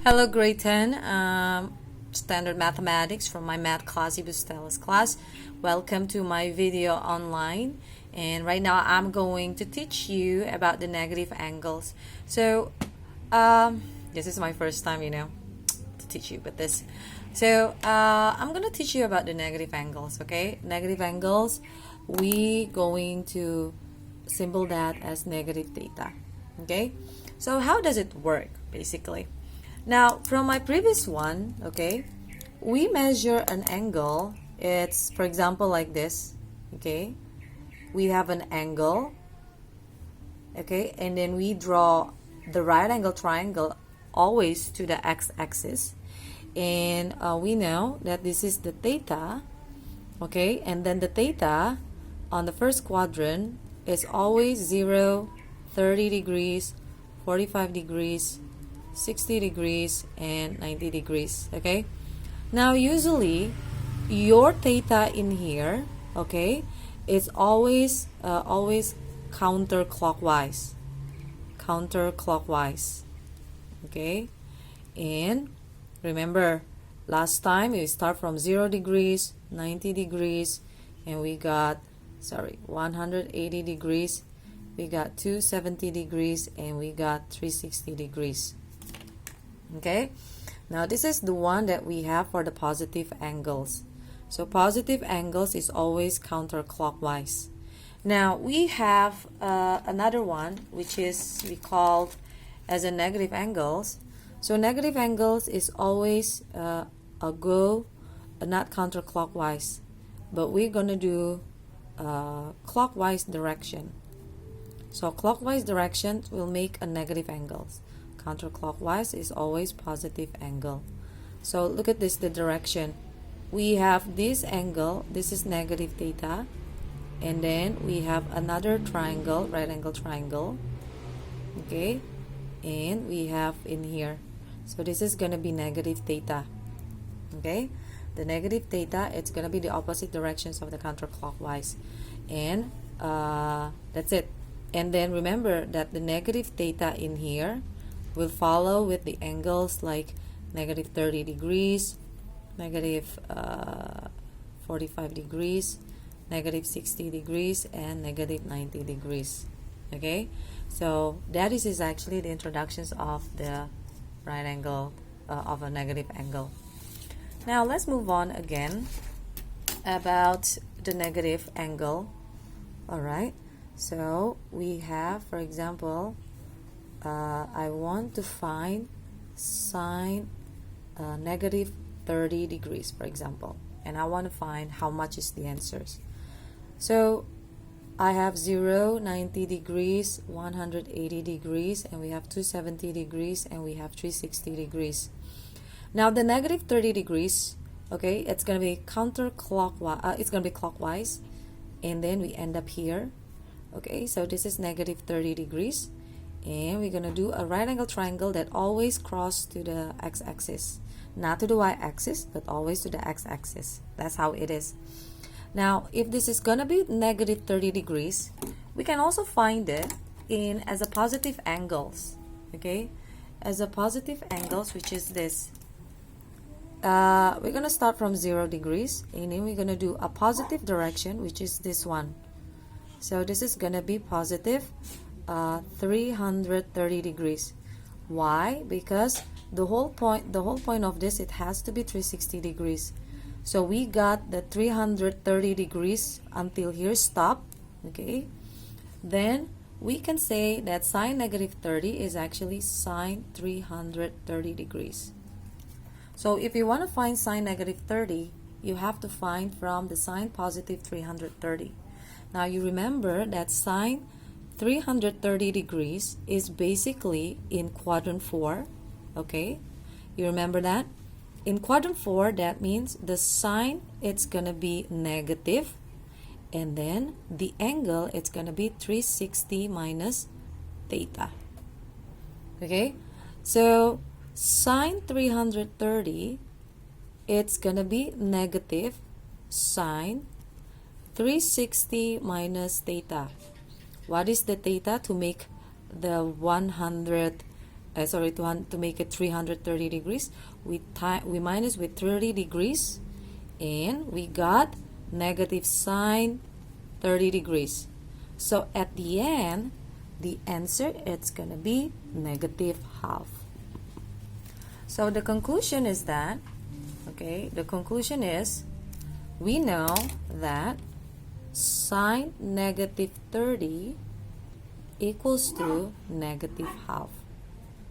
Hello, grade 10, standard mathematics from my math class, Ibustella's class. Welcome to my video online. And right now I'm going to teach you about the negative angles. So, this is my first time, to teach you about this. So, I'm going to teach you about the negative angles, okay? Negative angles, we going to symbol that as negative theta, okay? So, how does it work, basically? Now, from my previous one, okay, we measure an angle. It's, for example, like this, okay? We have an angle, okay, and then we draw the right angle triangle always to the x-axis. And we know that this is the theta, okay, and then the theta on the first quadrant is always 0, 30 degrees, 45 degrees, 60 degrees, and 90 degrees, okay? Now, usually, your theta in here, okay, is always counterclockwise, okay? And remember, last time we start from 0 degrees, 90 degrees, and we got, 180 degrees, we got 270 degrees, and we got 360 degrees. Okay, now this is the one that we have for the positive angles. So positive angles is always counterclockwise. Now we have another one which is we called as a negative angles. So negative angles is always not counterclockwise, but we're gonna do clockwise direction. So clockwise direction will make a negative angles. Counterclockwise is always positive angle. So look at this, the direction. We have this angle, this is negative theta, and then we have another triangle, right angle triangle, okay, and we have in here. So this is going to be negative theta, okay. The negative theta, it's going to be the opposite directions of the counterclockwise, and that's it. And then remember that the negative theta in here will follow with the angles like negative 30 degrees, negative 45 degrees, negative 60 degrees, and negative 90 degrees. Okay, so that is actually the introductions of the right angle of a negative angle. Now let's move on again about the negative angle. All right, so we have, for example, I want to find sine negative 30 degrees, for example, and I want to find how much is the answers. So I have 0, 90 degrees, 180 degrees, and we have 270 degrees, and we have 360 degrees. Now the negative 30 degrees, okay, it's going to be counterclockwise, it's going to be clockwise, and then we end up here. Okay, so this is negative 30 degrees. And we're going to do a right angle triangle that always cross to the x-axis. Not to the y-axis, but always to the x-axis. That's how it is. Now, if this is going to be negative 30 degrees, we can also find it as a positive angles. Okay? As a positive angles, which is this. We're going to start from 0 degrees. And then we're going to do a positive direction, which is this one. So this is going to be positive 330 degrees. Why? Because the whole point of this, it has to be 360 degrees. So we got the 330 degrees until here, stop. Okay, then we can say that sine negative 30 is actually sine 330 degrees. So if you want to find sine negative 30, you have to find from the sine positive 330. Now you remember that sine 330 degrees is basically in quadrant 4, okay? You remember that? In quadrant 4, that means the sine, it's going to be negative, and then the angle, it's going to be 360 minus theta, okay? So sine 330, it's going to be negative sine 360 minus theta. What is the theta to make the 100 sorry, to make it 330 degrees, we minus with 30 degrees, and we got negative sine 30 degrees. So at the end, the answer, it's going to be negative half. So the conclusion is that, okay, the conclusion is we know that sine negative 30 equals to negative half.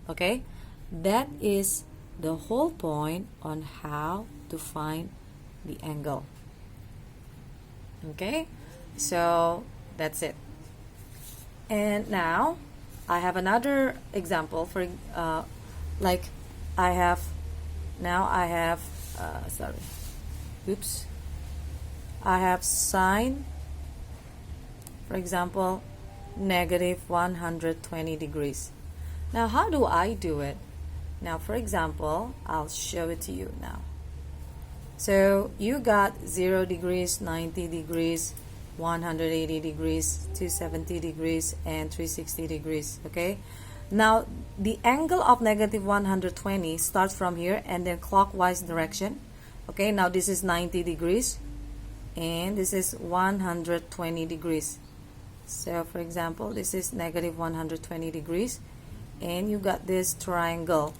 Okay, that is the whole point on how to find the angle. Okay, so that's it. And now I have another example for like I have I have sine, for example, negative 120 degrees. Now how do I do it? Now for example, I'll show it to you now. So you got 0 degrees, 90 degrees, 180 degrees, 270 degrees, and 360 degrees. Okay, now the angle of negative 120 starts from here and then clockwise direction. Okay, now this is 90 degrees and this is 120 degrees. So for example, this is negative 120 degrees and you got this triangle.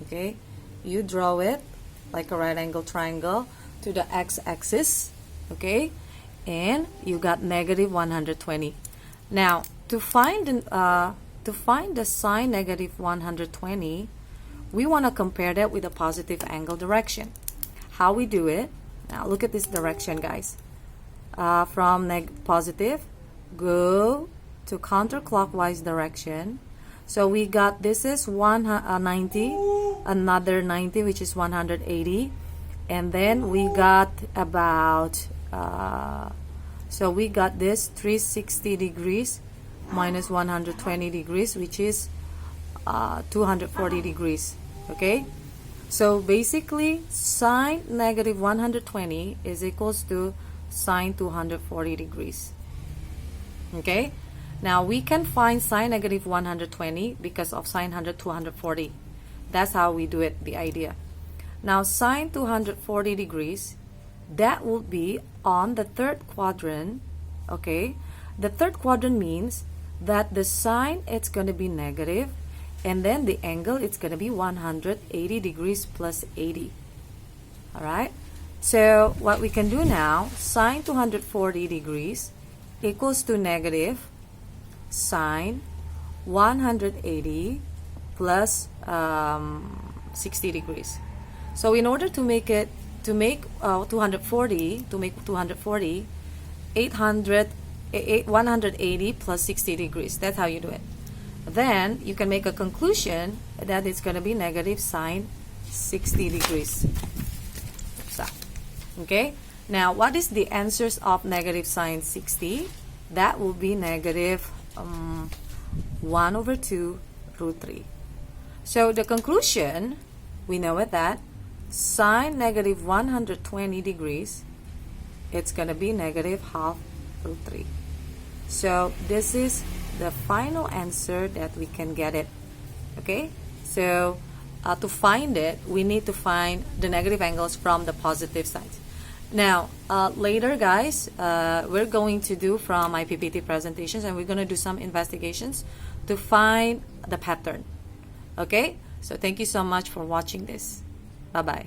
Okay, you draw it like a right angle triangle to the x-axis. Okay, and you got negative 120. Now to find the sine negative 120, we want to compare that with a positive angle direction. How we do it? Now look at this direction, guys. From positive, go to counterclockwise direction. So we got this is 90, another 90, which is 180, and then we got about so we got this 360 degrees minus 120 degrees, which is 240 degrees. Okay, so basically sine negative 120 is equals to sine 240 degrees. Okay, now we can find sine negative 120 because of sine 240. That's how we do it, the idea. Now sine 240 degrees, that will be on the third quadrant. Okay, the third quadrant means that the sine, it's going to be negative, and then the angle, it's going to be 180 degrees plus 80. All right, so what we can do now, sine 240 degrees equals to negative sine 180 plus 60 degrees. So in order to make 240, 180 plus 60 degrees. That's how you do it. Then you can make a conclusion that it's going to be negative sine 60 degrees. So, okay. Now, what is the answers of negative sine 60? That will be negative 1 over 2 root 3. So the conclusion, we know it that sine negative 120 degrees, it's going to be negative half root 3. So this is the final answer that we can get it. Okay, so to find it, we need to find the negative angles from the positive sides. Now later, guys, we're going to do from my PPT presentations, and we're going to do some investigations to find the pattern. Okay, so thank you so much for watching this. Bye bye.